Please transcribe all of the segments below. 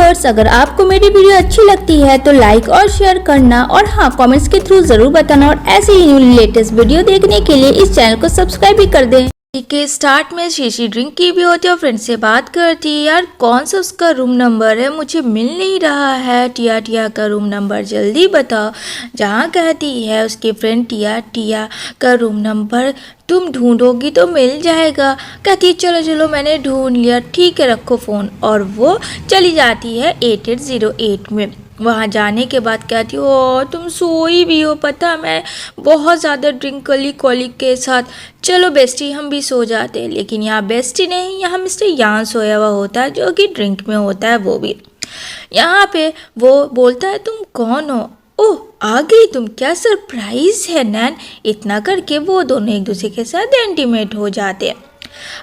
Viewers, अगर आपको मेरी वीडियो अच्छी लगती है तो लाइक और शेयर करना और हाँ, कमेंट्स के थ्रू जरूर बताना और ऐसे ही लेटेस्ट वीडियो देखने के लिए इस चैनल को सब्सक्राइब भी कर दें। के स्टार्ट में शीशी ड्रिंक की भी होती है और फ्रेंड से बात करती है, यार कौन सा उसका रूम नंबर है, मुझे मिल नहीं रहा है, टिया टिया का रूम नंबर जल्दी बताओ। जहाँ कहती है उसकी फ्रेंड टिया टिया का रूम नंबर तुम ढूंढोगी तो मिल जाएगा। कहती है चलो चलो मैंने ढूंढ लिया, ठीक है रखो फ़ोन। और वो चली जाती है 8808 में। वहाँ जाने के बाद कहती हो तुम सोई भी हो, पता मैं बहुत ज़्यादा ड्रिंक कली कॉलिक के साथ, चलो बेस्टी हम भी सो जाते हैं। लेकिन यहाँ बेस्टी नहीं, यहाँ मिस्टर यान सोया हुआ होता है जो कि ड्रिंक में होता है। वो भी यहाँ पे वो बोलता है तुम कौन हो, ओह आ गई तुम, क्या सरप्राइज है नैन। इतना करके वो दोनों एक दूसरे के साथ इंटीमेट हो जाते हैं।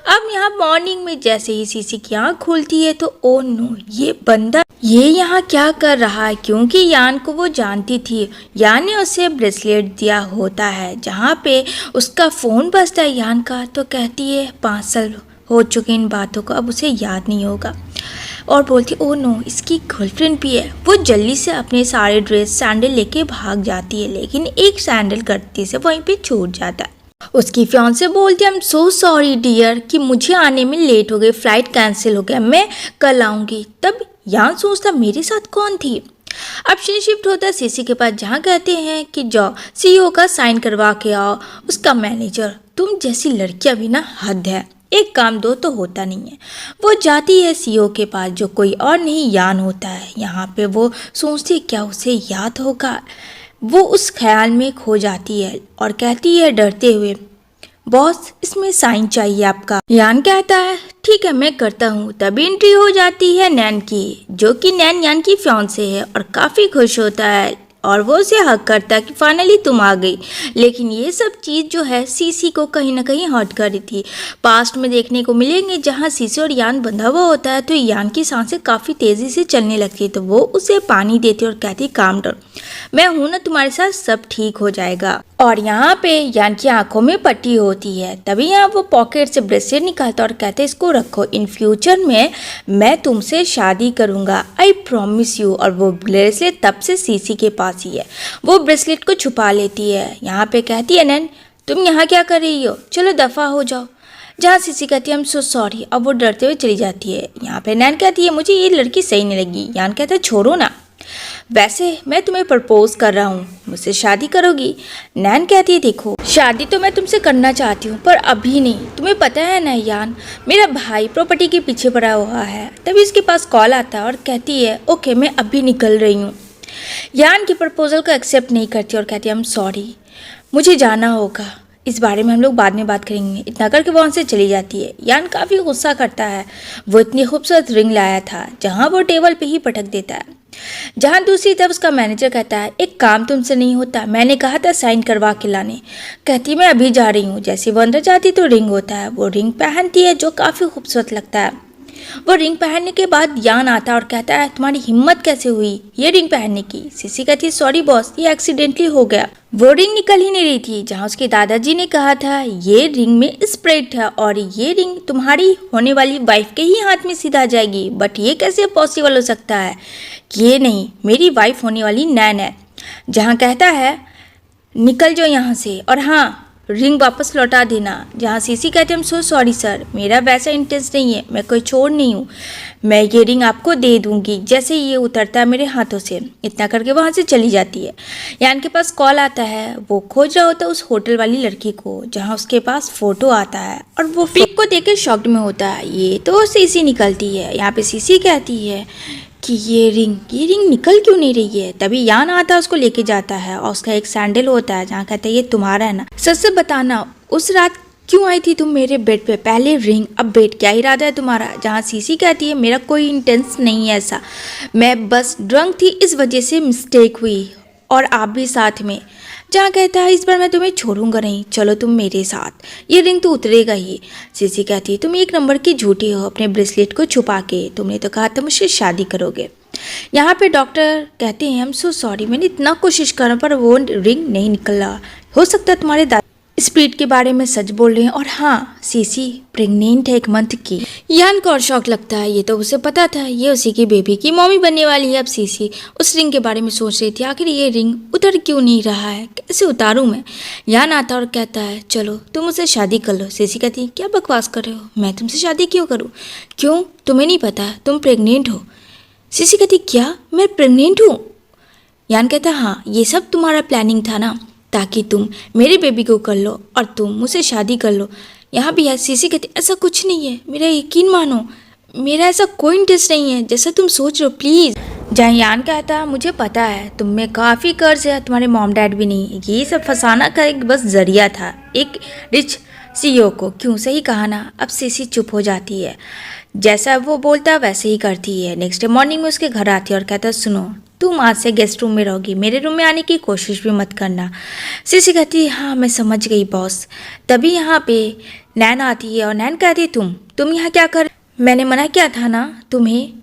अब यहाँ मॉर्निंग में जैसे ही सीसी की आँख खुलती है तो ओ नो, ये बंदा ये यहाँ क्या कर रहा है, क्योंकि यान को वो जानती थी। यान ने उसे ब्रेसलेट दिया होता है जहाँ पे उसका फ़ोन बजता है यान का, तो कहती है 5 साल हो चुके इन बातों को, अब उसे याद नहीं होगा। और बोलती ओ नो, इसकी गर्लफ्रेंड भी है। वो जल्दी से अपने सारे ड्रेस सैंडल लेके भाग जाती है, लेकिन एक सैंडल गलती से वहीं पे छूट जाता है। उसकी फियांसे बोलती है I am so sorry dear कि मुझे आने में लेट हो गई, फ्लाइट कैंसिल हो गया, मैं कल आऊँगी। तब यान सोचता मेरे साथ कौन थी। अब शिफ्ट होता है सीसी के पास, जहाँ कहते हैं कि जाओ सीईओ का साइन करवा के आओ। उसका मैनेजर, तुम जैसी लड़कियां भी ना हद है, एक काम दो तो होता नहीं है। वो जाती है सीईओ के पास जो कोई और नहीं यान होता है। यहाँ पे वो सोचती है क्या उसे याद होगा, वो उस ख्याल में खो जाती है और कहती है डरते हुए बॉस इसमें साइन चाहिए आपका। यान कहता है ठीक है मैं करता हूँ। तभी एंट्री हो जाती है नैन की, जो कि नैन यान की फियांसे है और काफ़ी खुश होता है और वो उसे हक करता है कि फाइनली तुम आ गई। लेकिन ये सब चीज़ जो है सीसी को कहीं ना कहीं हर्ट कर रही थी। पास्ट में देखने को मिलेंगे जहाँ सीसी और यान बंधा हुआ होता है तो यान की सांसें काफ़ी तेज़ी से चलने लगती है, तो वो उसे पानी देती और कहती काम डाउन, मैं हूं ना तुम्हारे साथ, सब ठीक हो जाएगा। और यहाँ पे यान की आंखों में पट्टी होती है। तभी यहाँ वो पॉकेट से ब्रेसलेट निकालता और कहते इसको रखो, इन फ्यूचर में मैं तुमसे शादी करूँगा, आई प्रॉमिस यू। और वो ब्रेसलेट तब से सीसी के पास ही है। वो ब्रेसलेट को छुपा लेती है। यहाँ पे कहती है नैन तुम यहाँ क्या कर रही हो, चलो दफ़ा हो जाओ। जहाँ सीसी कहती है आई एम सो सॉरी। अब वो डरते हुए चली जाती है। यहाँ पे नैन कहती है मुझे ये लड़की सही नहीं लगी। यान कहता है छोड़ो ना, वैसे मैं तुम्हें प्रपोज कर रहा हूँ, मुझसे शादी करोगी। नैन कहती है देखो शादी तो मैं तुमसे करना चाहती हूँ पर अभी नहीं, तुम्हें पता है ना यान, मेरा भाई प्रॉपर्टी के पीछे पड़ा हुआ है। तभी इसके पास कॉल आता है और कहती है ओके मैं अभी निकल रही हूँ। यान की प्रपोजल को एक्सेप्ट नहीं करती और कहती है आई एम सॉरी मुझे जाना होगा, इस बारे में हम लोग बाद में बात करेंगे। इतना करके वो वहाँ से चली जाती है। यान काफ़ी गुस्सा करता है, वो इतनी खूबसूरत रिंग लाया था, जहाँ वो टेबल पे ही पटक देता है। जहाँ दूसरी तरफ उसका मैनेजर कहता है एक काम तुमसे नहीं होता, मैंने कहा था साइन करवा के लाने। कहती मैं अभी जा रही हूँ। जैसे वो अंदर जाती तो रिंग होता है, वो रिंग पहनती है जो काफ़ी खूबसूरत लगता है। वो रिंग पहनने के बाद यान आता है और कहता है तुम्हारी हिम्मत कैसे हुई ये रिंग पहनने की। सीसी कहती है सॉरी बॉस ये एक्सीडेंटली हो गया। वो रिंग निकल ही नहीं रही थी जहाँ उसके दादाजी ने कहा था ये रिंग में स्प्रेड है और ये रिंग तुम्हारी होने वाली वाइफ के ही हाथ में सीधा जाएगी। बट ये कैसे पॉसिबल हो सकता है कि ये नहीं, मेरी वाइफ होने वाली नैन है। जहाँ कहता है निकल जाओ यहाँ से और हाँ रिंग वापस लौटा देना। जहाँ सीसी कहते हैं सो सॉरी सर, मेरा वैसा इंटरेस्ट नहीं है, मैं कोई चोर नहीं हूँ, मैं ये रिंग आपको दे दूँगी जैसे ये उतरता है मेरे हाथों से। इतना करके वहाँ से चली जाती है। यान के पास कॉल आता है, वो खोज रहा होता है उस होटल वाली लड़की को, जहाँ उसके पास फ़ोटो आता है और वो पिक को देख के शॉक्ड में होता है। ये तो सीसी निकलती है। यहाँ पे सीसी कहती है कि ये रिंग निकल क्यों नहीं रही है। तभी यान आता है उसको लेके जाता है और उसका एक सैंडल होता है जहाँ कहता है ये तुम्हारा है ना, सच से बताना उस रात क्यों आई थी तुम मेरे बेड पे, पहले रिंग अब बेड, क्या इरादा है तुम्हारा। जहाँ सीसी कहती है मेरा कोई इंटेंस नहीं है ऐसा, मैं बस ड्रंक थी इस वजह से मिस्टेक हुई और आप भी साथ में। जहाँ कहता है इस बार मैं तुम्हें छोड़ूंगा नहीं, चलो तुम मेरे साथ, ये रिंग तो उतरेगा ही। सीसी कहती है तुम एक नंबर की झूठी हो, अपने ब्रेसलेट को छुपा के, तुमने तो कहा था मुझसे शादी करोगे। यहाँ पे डॉक्टर कहते हैं आई एम सो सॉरी मैंने इतना कोशिश करा पर वो रिंग नहीं निकल रहा, हो सकता है तुम्हारे स्पीड के बारे में सच बोल रहे हैं और हाँ सीसी प्रेग्नेंट है 1 मंथ की। यान को और शौक लगता है, ये तो उसे पता था, ये उसी की बेबी की मम्मी बनने वाली है। अब सीसी उस रिंग के बारे में सोच रही थी, आखिर ये रिंग उतर क्यों नहीं रहा है, कैसे उतारूं मैं। यान आता और कहता है चलो तुम मुझसे शादी कर लो। सीसी कहती है क्या बकवास कर रहे हो, मैं तुमसे शादी क्यों करूँ, क्यों तुम्हें नहीं पता तुम प्रेग्नेंट हो। सीसी कहती क्या मैं प्रेग्नेंट हूँ। यान कहता हाँ ये सब तुम्हारा प्लानिंग था ना, ताकि तुम मेरे बेबी को कर लो और तुम मुझसे शादी कर लो। यहाँ भी है। सीसी कहती ऐसा कुछ नहीं है, मेरा यकीन मानो, मेरा ऐसा कोई इंटरेस्ट नहीं है जैसा तुम सोच रहे हो, प्लीज़। जहाँ यान कहता मुझे पता है तुम में काफ़ी कर्ज है, तुम्हारे मॉम डैड भी नहीं, ये सब फंसाना का एक बस जरिया था एक रिच सीईओ को। क्यों, सही कहा ना। अब सीसी चुप हो जाती है, जैसा वो बोलता वैसे ही करती है। नेक्स्ट डे मॉर्निंग में उसके घर आती है और कहता सुनो तुम आज से गेस्ट रूम में रहोगी, मेरे रूम में आने की कोशिश भी मत करना। सीसी कहती है हाँ मैं समझ गई बॉस। तभी यहाँ पे नैन आती है और नैन कहती है तुम यहाँ क्या कर, मैंने मना किया था ना तुम्हें।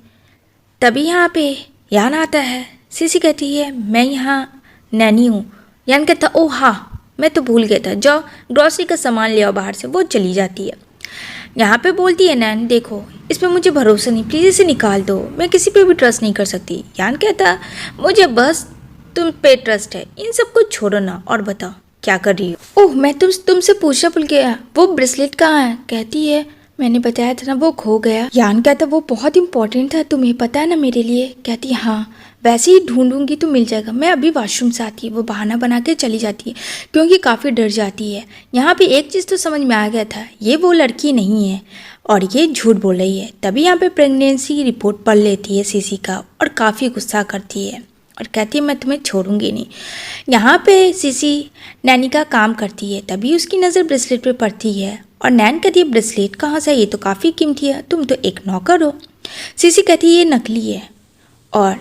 तभी यहाँ पे यान आता है। सीसी कहती है मैं यहाँ नैनी हूँ। यान कहता ओह हाँ मैं तो भूल गया था, जाओ ग्रॉसरी का सामान ले आओ बाहर से। वो चली जाती है। यहाँ पे बोलती है नैन देखो इस पर मुझे भरोसा नहीं, प्लीज़ इसे निकाल दो, मैं किसी पे भी ट्रस्ट नहीं कर सकती। यान कहता मुझे बस तुम पे ट्रस्ट है, इन सब को छोड़ो ना और बताओ क्या कर रही हो। ओह मैं तुमसे पूछना भूल गया, वो ब्रेसलेट कहाँ है। कहती है मैंने बताया था ना वो खो गया। यान कहता वो बहुत इंपॉर्टेंट था, तुम्हें पता है ना मेरे लिए। कहती है हाँ वैसे ही ढूंढूंगी तो मिल जाएगा, मैं अभी वॉशरूम से आती है। वो बहाना बना के चली जाती है क्योंकि काफ़ी डर जाती है। यहाँ पे एक चीज़ तो समझ में आ गया था, ये वो लड़की नहीं है और ये झूठ बोल रही है। तभी यहाँ पे प्रेगनेंसी रिपोर्ट पढ़ लेती है सीसी का और काफ़ी गुस्सा करती है और कहती है मैं तुम्हें छोड़ूंगी नहीं। यहाँ पे सीसी नैनी का काम करती है, तभी उसकी नज़र ब्रेसलेट पे पड़ती है और नैन कहती है ब्रेसलेट कहाँ से, ये तो काफ़ी कीमती है, तुम तो एक नौकर हो। सीसी कहती है ये नकली है और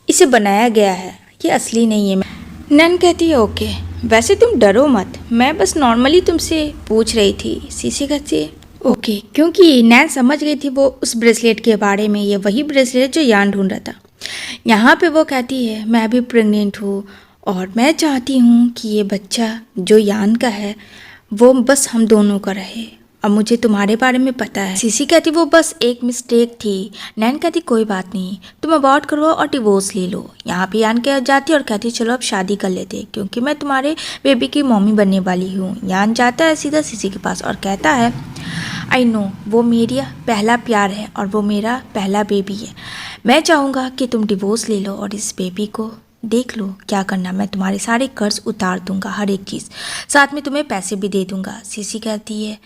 इसे बनाया गया है, ये असली नहीं है। नैन कहती है ओके वैसे तुम डरो मत, मैं बस नॉर्मली तुमसे पूछ रही थी। सीसी कहती है ओके, क्योंकि नैन समझ गई थी वो उस ब्रेसलेट के बारे में, ये वही ब्रेसलेट जो यान ढूंढ रहा था। यहाँ पे वो कहती है मैं अभी प्रेग्नेंट हूँ और मैं चाहती हूँ कि ये बच्चा जो यान का है वो बस हम दोनों का रहे, अब मुझे तुम्हारे बारे में पता है। सीसी कहती वो बस एक मिस्टेक थी। नैन कहती कोई बात नहीं, तुम अबॉर्ट करवाओ और डिवोर्स ले लो। यहाँ पे यान कह जाती और कहती चलो अब शादी कर लेते क्योंकि मैं तुम्हारे बेबी की मम्मी बनने वाली हूँ। यान जाता है सीधा सीसी के पास और कहता है आई नो वो मेरा पहला प्यार है और वो मेरा पहला बेबी है, मैं चाहूँगा कि तुम डिवोर्स ले लो और इस बेबी को देख लो क्या करना, मैं तुम्हारे सारे कर्ज उतार दूंगा, हर एक चीज़, साथ में तुम्हें पैसे भी दे दूंगा। सीसी कहती है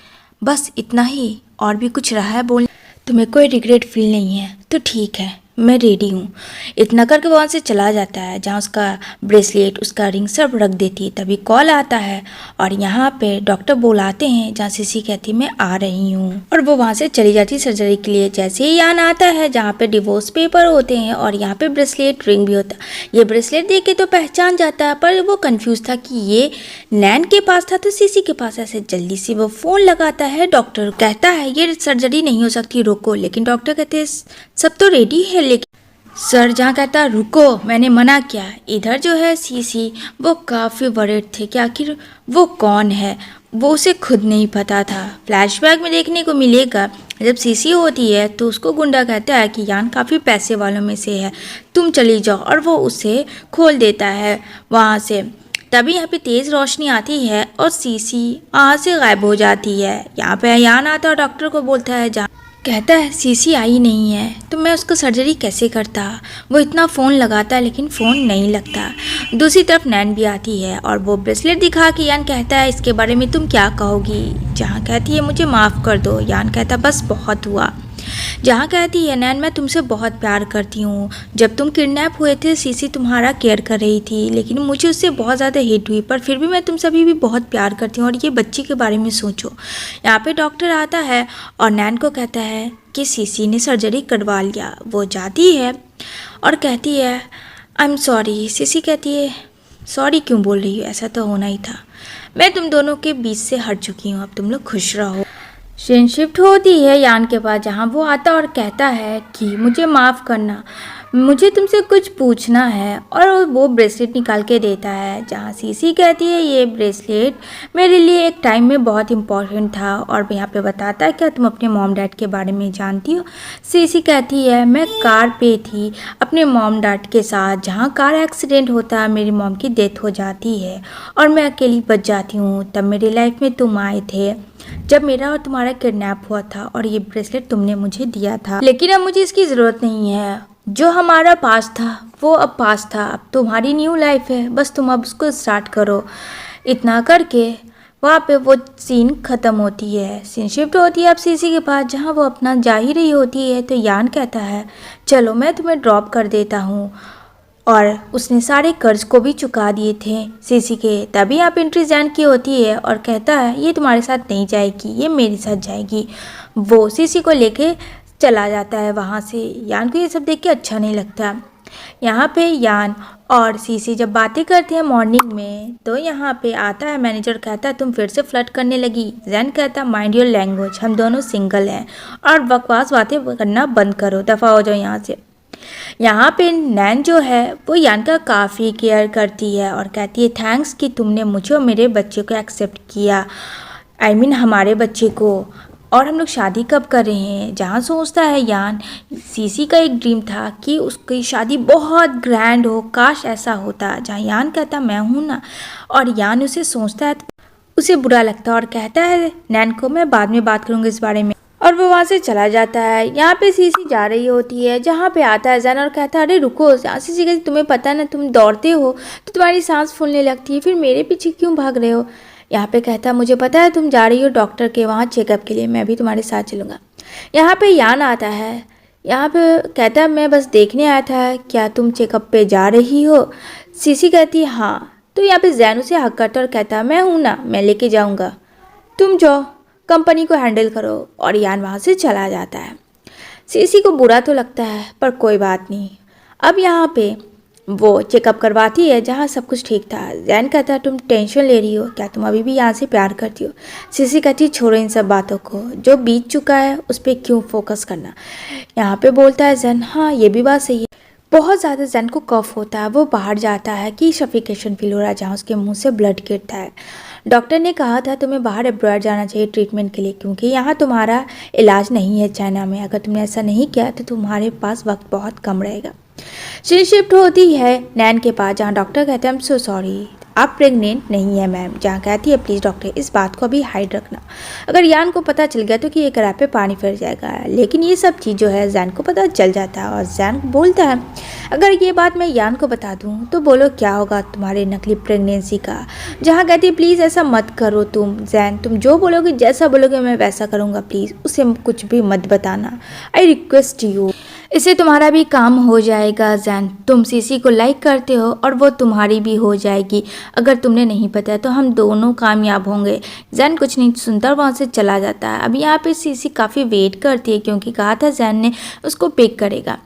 बस इतना ही, और भी कुछ रहा है बोल, तुम्हें कोई रिग्रेट फील नहीं है तो ठीक है मैं रेडी हूँ। इतना करके वहाँ से चला जाता है, जहाँ उसका ब्रेसलेट उसका रिंग सब रख देती है। तभी कॉल आता है और यहाँ पे डॉक्टर बुलाते हैं, जहाँ सीसी कहती मैं आ रही हूँ और वो वहाँ से चली जाती है सर्जरी के लिए। जैसे ही यान आता है जहाँ पे डिवोर्स पेपर होते हैं और यहाँ पे ब्रेसलेट रिंग भी होता है। ये ब्रेसलेट देख के तो पहचान जाता है, पर वो कन्फ्यूज था कि ये नैन के पास था तो सीसी के पास। ऐसे जल्दी से वो फ़ोन लगाता है डॉक्टर, कहता है ये सर्जरी नहीं हो सकती रोको, लेकिन डॉक्टर कहते हैं सब तो रेडी है। लेकिन सर जहाँ कहता रुको मैंने मना किया। इधर जो है सीसी वो काफ़ी वरीड थे कि आखिर वो कौन है, वो उसे खुद नहीं पता था। फ्लैशबैक में देखने को मिलेगा जब सीसी होती है तो उसको गुंडा कहता है कि यान काफ़ी पैसे वालों में से है, तुम चली जाओ, और वो उसे खोल देता है वहाँ से। तभी यहाँ पे तेज़ रोशनी आती है और सीसी वहाँ से गायब हो जाती है। यहाँ पे यान आता है और डॉक्टर को बोलता है जहाँ कहता है सीसी आई नहीं है तो मैं उसको सर्जरी कैसे करता, वो इतना फ़ोन लगाता है लेकिन फ़ोन नहीं लगता। दूसरी तरफ नैन भी आती है और वो ब्रेसलेट दिखा के यान कहता है इसके बारे में तुम क्या कहोगी। जहाँ कहती है मुझे माफ़ कर दो। यान कहता बस बहुत हुआ। जहाँ कहती है नैन मैं तुमसे बहुत प्यार करती हूँ, जब तुम किडनैप हुए थे सीसी तुम्हारा केयर कर रही थी, लेकिन मुझे उससे बहुत ज़्यादा हिट हुई, पर फिर भी मैं तुमसे अभी भी बहुत प्यार करती हूँ और ये बच्ची के बारे में सोचो। यहाँ पे डॉक्टर आता है और नैन को कहता है कि सीसी ने सर्जरी करवा लिया। वो जाती है और कहती है आई एम सॉरी। सीसी कहती है सॉरी क्यों बोल रही हो, ऐसा तो होना ही था, मैं तुम दोनों के बीच से हट चुकी हूँ, अब तुम लोग खुश रहो। सीन शिफ्ट होती है यान के पास, जहाँ वो आता और कहता है कि मुझे माफ़ करना, मुझे तुमसे कुछ पूछना है। और वो ब्रेसलेट निकाल के देता है, जहाँ सीसी कहती है ये ब्रेसलेट मेरे लिए एक टाइम में बहुत इम्पोर्टेंट था। और यहाँ पे बताता है क्या तुम अपने मॉम डैड के बारे में जानती हो। सीसी कहती है मैं कार पे थी अपने मॉम डैड के साथ, जहाँ कार एक्सीडेंट होता है, मेरी मॉम की डेथ हो जाती है और मैं अकेली बच जाती हूँ। तब मेरी लाइफ में तुम आए थे जब मेरा और तुम्हारा किडनैप हुआ था और ये ब्रेसलेट तुमने मुझे दिया था, लेकिन अब मुझे इसकी ज़रूरत नहीं है। जो हमारा पास था वो अब पास था, अब तुम्हारी न्यू लाइफ है, बस तुम अब उसको स्टार्ट करो। इतना करके वहाँ पे वो सीन ख़त्म होती है। सीन शिफ्ट होती है अब सीसी के पास, जहाँ वो अपना जा ही रही होती है तो यान कहता है चलो मैं तुम्हें ड्रॉप कर देता हूँ। और उसने सारे कर्ज को भी चुका दिए थे सीसी के। तभी यहाँ पे एंट्री जैन की होती है और कहता है ये तुम्हारे साथ नहीं जाएगी, ये मेरे साथ जाएगी। वो सीसी को लेके चला जाता है वहाँ से। यान को ये सब देख के अच्छा नहीं लगता। यहाँ पे यान और सीसी जब बातें करते हैं मॉर्निंग में, तो यहाँ पे आता है मैनेजर, कहता है तुम फिर से फ्लर्ट करने लगी। जैन कहता है माइंड योर लैंग्वेज, हम दोनों सिंगल हैं और बकवास बातें करना बंद करो, दफ़ा हो जाओ यहाँ से। यहाँ पे नैन जो है वो यान का काफ़ी केयर करती है और कहती है थैंक्स कि तुमने मुझे और मेरे बच्चे को एक्सेप्ट किया, I mean हमारे बच्चे को, और हम लोग शादी कब कर रहे हैं। जहाँ सोचता है यान, सीसी का एक ड्रीम था कि उसकी शादी बहुत ग्रैंड हो, काश ऐसा होता। जहाँ यान कहता मैं हूँ ना, और यान उसे सोचता है, उसे बुरा लगता है और कहता है नैन को मैं बाद में बात करूँगा इस बारे में, और वो वहाँ से चला जाता है। यहाँ पे सीसी जा रही होती है, जहाँ पे आता है जैन और कहता है अरे रुको। सीसी कहती तुम्हें पता ना तुम दौड़ते हो तो तुम्हारी सांस फूलने लगती है, फिर मेरे पीछे क्यों भाग रहे हो। यहाँ पे कहता है मुझे पता है तुम जा रही हो डॉक्टर के वहाँ चेकअप के लिए, मैं भी तुम्हारे साथ चलूँगा। यहाँ पे यान आता है, यहाँ पे कहता है मैं बस देखने आया था, क्या तुम चेकअप पे जा रही हो। सीसी कहती है हाँ। तो यहाँ पे जैन उसे हक करता और कहता है मैं हूँ ना, मैं लेके जाऊँगा, तुम जाओ कंपनी को हैंडल करो। और यान वहाँ से चला जाता है। सीसी को बुरा तो लगता है पर कोई बात नहीं। अब यहाँ पे वो चेकअप करवाती है जहाँ सब कुछ ठीक था। जैन कहता है तुम टेंशन ले रही हो, क्या तुम अभी भी यहाँ से प्यार करती हो। सीसी कहती है छोड़ो इन सब बातों को, जो बीत चुका है उस पर क्यों फोकस करना। यहाँ पे बोलता है जैन हाँ ये भी बात सही है। बहुत ज़्यादा जैन को कफ होता है, वो बाहर जाता है कि सफिकेशन फील हो रहा है, जहाँ उसके मुंह से ब्लड गिरता है। डॉक्टर ने कहा था तुम्हें बाहर अब्रॉड जाना चाहिए ट्रीटमेंट के लिए, क्योंकि यहाँ तुम्हारा इलाज नहीं है चाइना में। अगर तुमने ऐसा नहीं किया तो तुम्हारे पास वक्त बहुत कम रहेगा। सीन शिफ्ट होती है नैन के पास, जहाँ डॉक्टर कहते हैं आई एम सो सॉरी आप प्रेग्नेंट नहीं है मैम। जहाँ कहती है प्लीज़ डॉक्टर इस बात को अभी हाइड रखना, अगर यान को पता चल गया तो कि ये करार पे पानी फिर जाएगा। लेकिन ये सब चीज़ जो है जैन को पता चल जाता है और जैन बोलता है अगर ये बात मैं यान को बता दूँ तो बोलो क्या होगा तुम्हारे नकली प्रेगनेंसी का। जहाँ कहती है प्लीज़ ऐसा मत करो तुम जैन, तुम जो बोलोगे जैसा बोलोगे मैं वैसा करूँगा, प्लीज़ उसे कुछ भी मत बताना, आई रिक्वेस्ट यू, इससे तुम्हारा भी काम हो जाएगा। जैन तुम सीसी को लाइक करते हो और वो तुम्हारी भी हो जाएगी, अगर तुमने नहीं पता तो हम दोनों कामयाब होंगे। जैन कुछ नहीं सुनता और वहाँ से चला जाता है। अब यहाँ पे सीसी काफ़ी वेट करती है, क्योंकि कहा था जैन ने उसको पिक करेगा।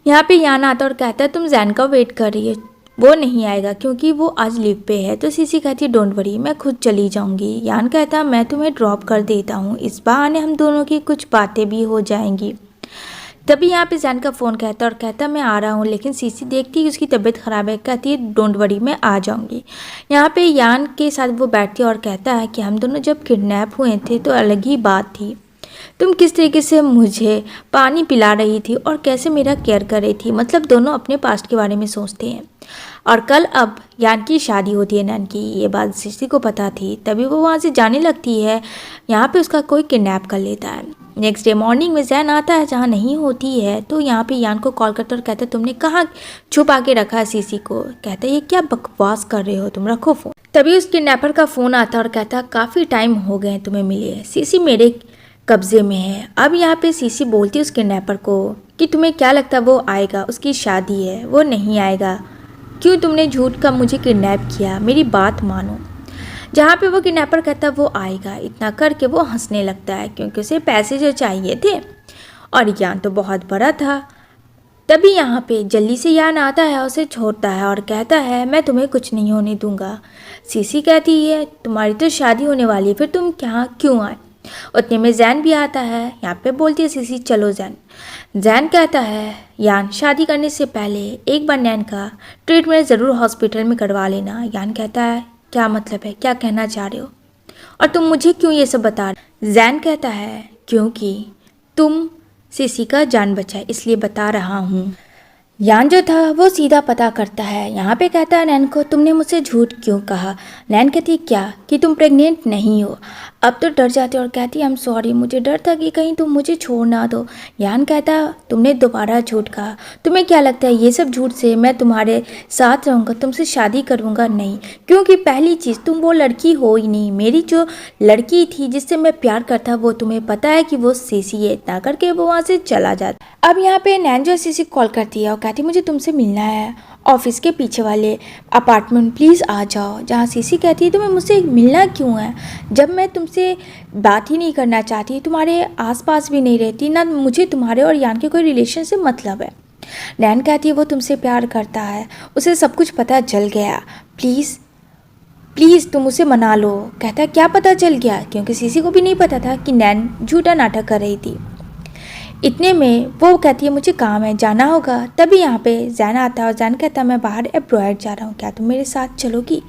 यहाँ पे यान आता और कहता है तुम जैन का वेट कर रही है, वो नहीं आएगा क्योंकि वो आज लीव पे है। तो सीसी कहती है डोंट वरी मैं खुद चली जाऊँगी। यान कहता है मैं तुम्हें ड्रॉप कर देता हूँ, इस बहाने हम दोनों की कुछ बातें भी हो जाएंगी। तभी यहाँ पे जैन का फ़ोन कहता है और कहता है मैं आ रहा हूँ, लेकिन सीसी देखती है उसकी तबीयत ख़राब है, कहती है डोंट वरी मैं आ जाऊँगी। यहाँ पे यान के साथ वो बैठती है और कहता है कि हम दोनों जब किडनैप हुए थे तो अलग ही बात थी, तुम किस तरीके से मुझे पानी पिला रही थी और कैसे मेरा केयर कर रही थी, मतलब दोनों अपने पास्ट के बारे में सोचते हैं। और कल अब यान की शादी होती है नैन की, ये बात सीसी को पता थी, तभी वो वहाँ से जाने लगती है। यहाँ पे उसका कोई किडनैप कर लेता है। नेक्स्ट डे मॉर्निंग में जैन आता है जहाँ नहीं होती है, तो यहाँ पे यान को कॉल करता और कहता है तुमने कहाँ छुपा के रखा है सीसी को। कहता है ये क्या बकवास कर रहे हो तुम, रखो फ़ोन। तभी उस किडनैपर का फ़ोन आता है और कहता है काफ़ी टाइम हो गए तुम्हें मिले, सीसी मेरे कब्जे में है। अब यहाँ पे सीसी बोलती है उस किडनैपर को कि तुम्हें क्या लगता है वो आएगा, उसकी शादी है, वो नहीं आएगा, क्यों तुमने झूठ का मुझे किडनैप किया, मेरी बात मानो। जहाँ पे वो किडनैपर कहता है वो आएगा, इतना करके वो हंसने लगता है क्योंकि उसे पैसे जो चाहिए थे और यान तो बहुत बड़ा था। तभी यहाँ पे जल्दी से यान आता है, उसे छोड़ता है और कहता है मैं तुम्हें कुछ नहीं होने दूंगा। सीसी कहती है तुम्हारी तो शादी होने वाली है, फिर तुम क्या क्यों आए। उतने में जैन भी आता है। यहाँ पे बोलती है सीसी चलो जैन। जैन कहता है यान शादी करने से पहले एक बार नैन का ट्रीटमेंट ज़रूर हॉस्पिटल में करवा लेना। यान कहता है क्या मतलब है, क्या कहना चाह रहे हो, और तुम मुझे क्यों ये सब बता रहे। जैन कहता है क्योंकि तुम सीसी का जान बचाए इसलिए बता रहा हूँ। यान जो था वो सीधा पता करता है। यहाँ पे कहता है नैन को तुमने मुझसे झूठ क्यों कहा। नैन कहती क्या कि तुम प्रेग्नेंट नहीं हो। अब तो डर जाती है और कहती आई एम सॉरी, मुझे डर था कि कहीं तुम मुझे छोड़ ना दो। यान कहता तुमने दोबारा झूठ कहा। तुम्हें क्या लगता है ये सब झूठ से मैं तुम्हारे साथ रहूँगा, तुमसे शादी करूँगा? नहीं, क्योंकि पहली चीज़ तुम वो लड़की हो ही नहीं। मेरी जो लड़की थी जिससे मैं प्यार करता वो तुम्हें पता है कि वो सीसी है। इतना करके वो वहाँ से चला जाता। अब यहाँ पे नैन जो सीसी कॉल करती है और कहती मुझे तुमसे मिलना है ऑफिस के पीछे वाले अपार्टमेंट, प्लीज़ आ जाओ। जहाँ सीसी कहती है तुम्हें मुझसे मिलना क्यों है, जब मैं तुमसे बात ही नहीं करना चाहती, तुम्हारे आसपास भी नहीं रहती, ना मुझे तुम्हारे और यान के कोई रिलेशन से मतलब है। नैन कहती है वो तुमसे प्यार करता है, उसे सब कुछ पता चल गया, प्लीज़ प्लीज़ तुम उसे मना लो। कहता है क्या पता चल गया, क्योंकि सीसी को भी नहीं पता था कि नैन झूठा नाटक कर रही थी। इतने में वो कहती है मुझे काम है, जाना होगा। तभी यहाँ पे जैन आता है और जैन कहता है मैं बाहर अब्रॉड जा रहा हूँ, क्या तुम मेरे साथ चलोगी।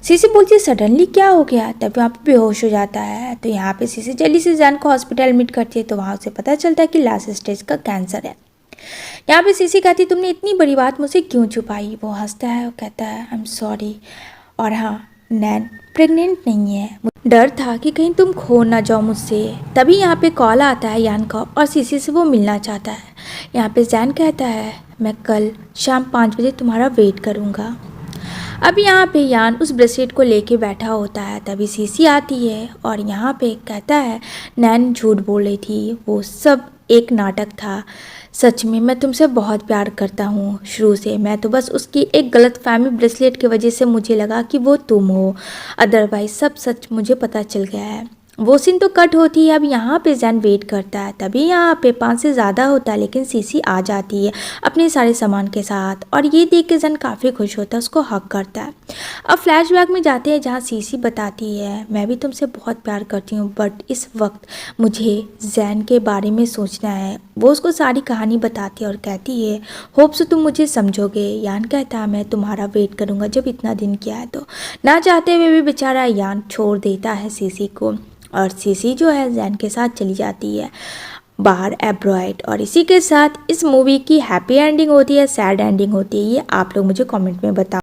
सीसी बोलती है सडनली क्या हो गया। तभी वहाँ पे बेहोश हो जाता है। तो यहाँ पे सीसी जल्दी से जैन को हॉस्पिटल एडमिट करती है। तो वहाँ उसे पता चलता है कि लास्ट स्टेज का कैंसर है। यहाँ पे सीसी कहती है तुमने इतनी बड़ी बात मुझसे क्यों छुपाई। वो हंसता है और कहता है आई एम सॉरी, और हाँ नैन प्रेग्नेंट नहीं है, डर था कि कहीं तुम खो ना जाओ मुझसे। तभी यहाँ पे कॉल आता है यान का और सीसी से वो मिलना चाहता है। यहाँ पे जैन कहता है मैं कल शाम 5 बजे तुम्हारा वेट करूँगा। अब यहाँ पे यान उस ब्रेसलेट को लेके बैठा होता है। तभी सीसी आती है और यहाँ पे कहता है नैन झूठ बोल रही थी, वो सब एक नाटक था। सच में मैं तुमसे बहुत प्यार करता हूँ शुरू से, मैं तो बस उसकी एक गलतफहमी ब्रेसलेट की वजह से मुझे लगा कि वो तुम हो, अदरवाइज सब सच मुझे पता चल गया है। वो सीन तो कट होती है। अब यहाँ पे जैन वेट करता है। तभी यहाँ पे 5 से ज़्यादा होता है, लेकिन सीसी आ जाती है अपने सारे सामान के साथ, और ये देख के जैन काफ़ी खुश होता है, उसको हक करता है। अब फ्लैशबैक में जाते हैं जहाँ सीसी बताती है मैं भी तुमसे बहुत प्यार करती हूँ, बट इस वक्त मुझे जैन के बारे में सोचना है। वो उसको सारी कहानी बताती है और कहती है होप सो तुम मुझे समझोगे। यान कहता है मैं तुम्हारा वेट करूँगा, जब इतना दिन किया है तो। ना चाहते हुए भी बेचारा यान छोड़ देता है सीसी को, और सीसी जो है जैन के साथ चली जाती है बाहर अब्रॉड। और इसी के साथ इस मूवी की हैप्पी एंडिंग होती है, सैड एंडिंग होती है, ये आप लोग मुझे कमेंट में बताओ।